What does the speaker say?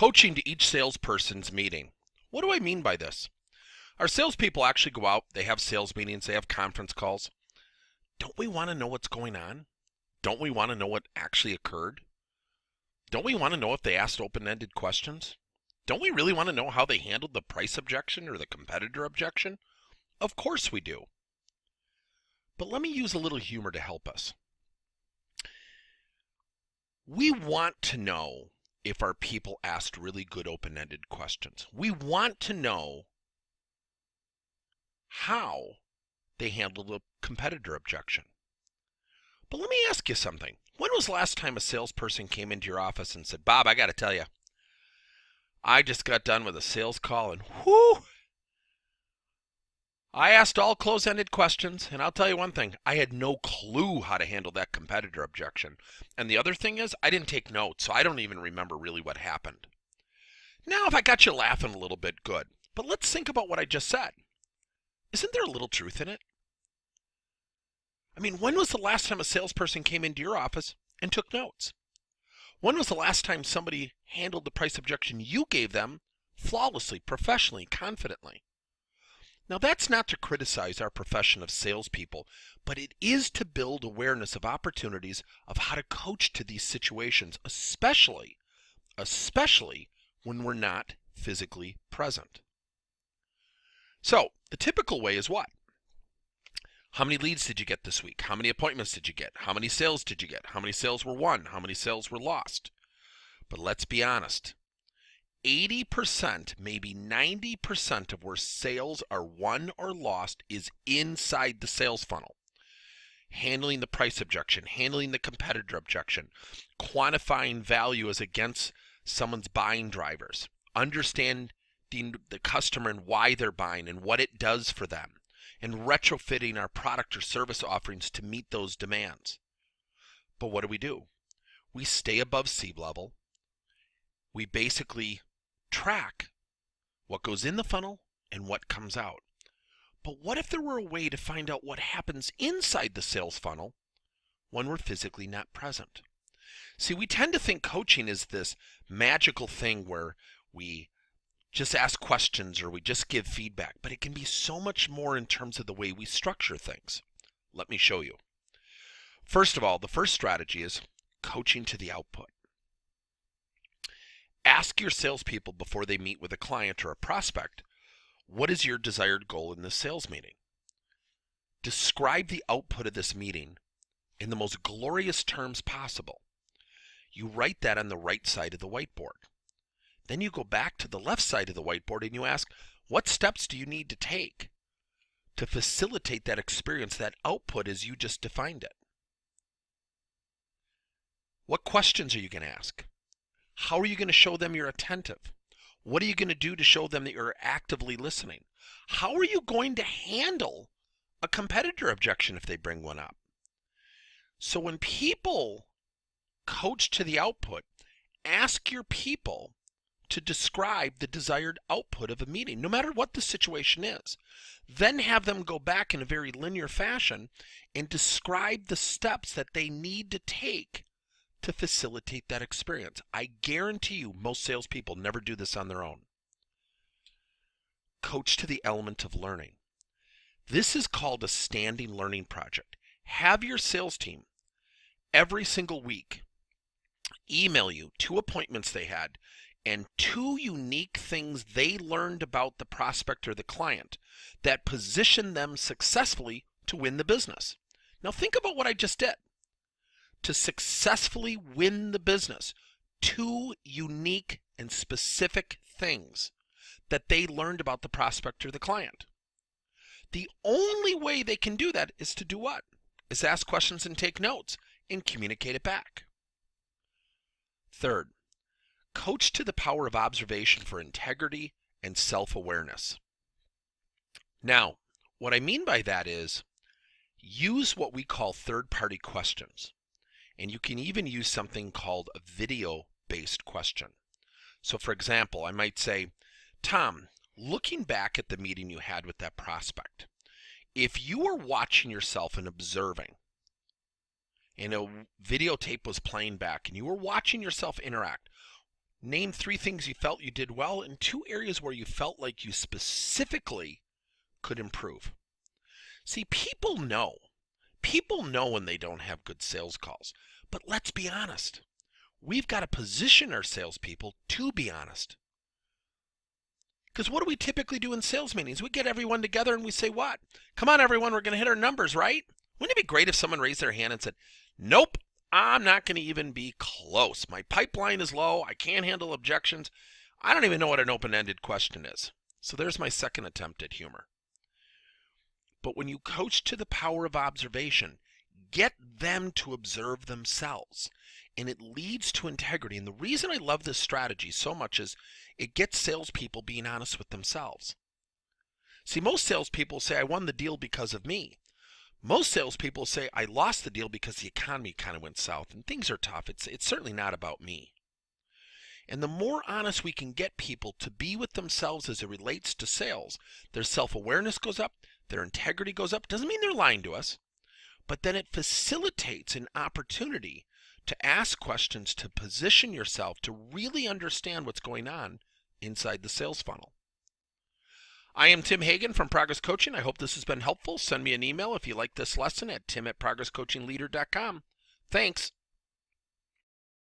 Coaching to each salesperson's meeting. What do I mean by this? Our salespeople actually go out, they have sales meetings, they have conference calls. Don't we want to know what's going on? Don't we want to know what actually occurred? Don't we want to know if they asked open-ended questions? Don't we really want to know how they handled the price objection or the competitor objection? Of course we do. But let me use a little humor to help us. We want to know if our people asked really good open-ended questions. We want to know how they handled a competitor objection. But let me ask you something. When was the last time a salesperson came into your office and said, Bob, I got to tell you, I just got done with a sales call and whoo, I asked all close-ended questions, and I'll tell you one thing, I had no clue how to handle that competitor objection. And the other thing is, I didn't take notes, so I don't even remember really what happened. Now, if I got you laughing a little bit, good. But let's think about what I just said. Isn't there a little truth in it? I mean, when was the last time a salesperson came into your office and took notes? When was the last time somebody handled the price objection you gave them flawlessly, professionally, confidently? Now, that's not to criticize our profession of salespeople, but it is to build awareness of opportunities of how to coach to these situations, especially when we're not physically present. So, the typical way is what? How many leads did you get this week? How many appointments did you get? How many sales did you get? How many sales were won? How many sales were lost? But let's be honest. 80%, maybe 90% of where sales are won or lost is inside the sales funnel. Handling the price objection, handling the competitor objection, quantifying value as against someone's buying drivers, understanding the customer and why they're buying and what it does for them, and retrofitting our product or service offerings to meet those demands. But what do? We stay above sea level. We basically track what goes in the funnel and what comes out. But what if there were a way to find out what happens inside the sales funnel when we're physically not present? See, we tend to think coaching is this magical thing where we just ask questions or we just give feedback, but it can be so much more in terms of the way we structure things. Let me show you. First of all, the first strategy is coaching to the output. Ask your salespeople before they meet with a client or a prospect, what is your desired goal in this sales meeting? Describe the output of this meeting in the most glorious terms possible. You write that on the right side of the whiteboard. Then you go back to the left side of the whiteboard and you ask, what steps do you need to take to facilitate that experience, that output as you just defined it? What questions are you going to ask? How are you going to show them you're attentive? What are you going to do to show them that you're actively listening? How are you going to handle a competitor objection if they bring one up? So when people coach to the output, ask your people to describe the desired output of a meeting, no matter what the situation is. Then have them go back in a very linear fashion and describe the steps that they need to take to facilitate that experience. I guarantee you most salespeople never do this on their own. Coach to the element of learning. This is called a standing learning project. Have your sales team every single week email you 2 appointments they had and 2 unique things they learned about the prospect or the client that position them successfully to win the business. Now think about what I just did. To successfully win the business, 2 unique and specific things that they learned about the prospect or the client. The only way they can do that is to do what? Is ask questions and take notes and communicate it back. Third, coach to the power of observation for integrity and self-awareness. Now, what I mean by that is use what we call third-party questions. And you can even use something called a video-based question. So for example, I might say, Tom, looking back at the meeting you had with that prospect, if you were watching yourself and observing, and a videotape was playing back, and you were watching yourself interact, Name 3 things you felt you did well and 2 areas where you felt like you specifically could improve. See, people know. People know when they don't have good sales calls. But let's be honest. We've got to position our salespeople to be honest. Because what do we typically do in sales meetings? We get everyone together and we say what? Come on, everyone, we're going to hit our numbers, right? Wouldn't it be great if someone raised their hand and said, nope, I'm not going to even be close. My pipeline is low. I can't handle objections. I don't even know what an open-ended question is. So there's my second attempt at humor. But when you coach to the power of observation, get them to observe themselves. And it leads to integrity. And the reason I love this strategy so much is it gets salespeople being honest with themselves. See, most salespeople say, I won the deal because of me. Most salespeople say, I lost the deal because the economy kind of went south and things are tough. It's certainly not about me. And the more honest we can get people to be with themselves as it relates to sales, their self-awareness goes up, their integrity goes up. Doesn't mean they're lying to us, but then it facilitates an opportunity to ask questions, to position yourself, to really understand what's going on inside the sales funnel. I am Tim Hagen from Progress Coaching. I hope this has been helpful. Send me an email if you like this lesson at tim@progresscoachingleader.com. Thanks.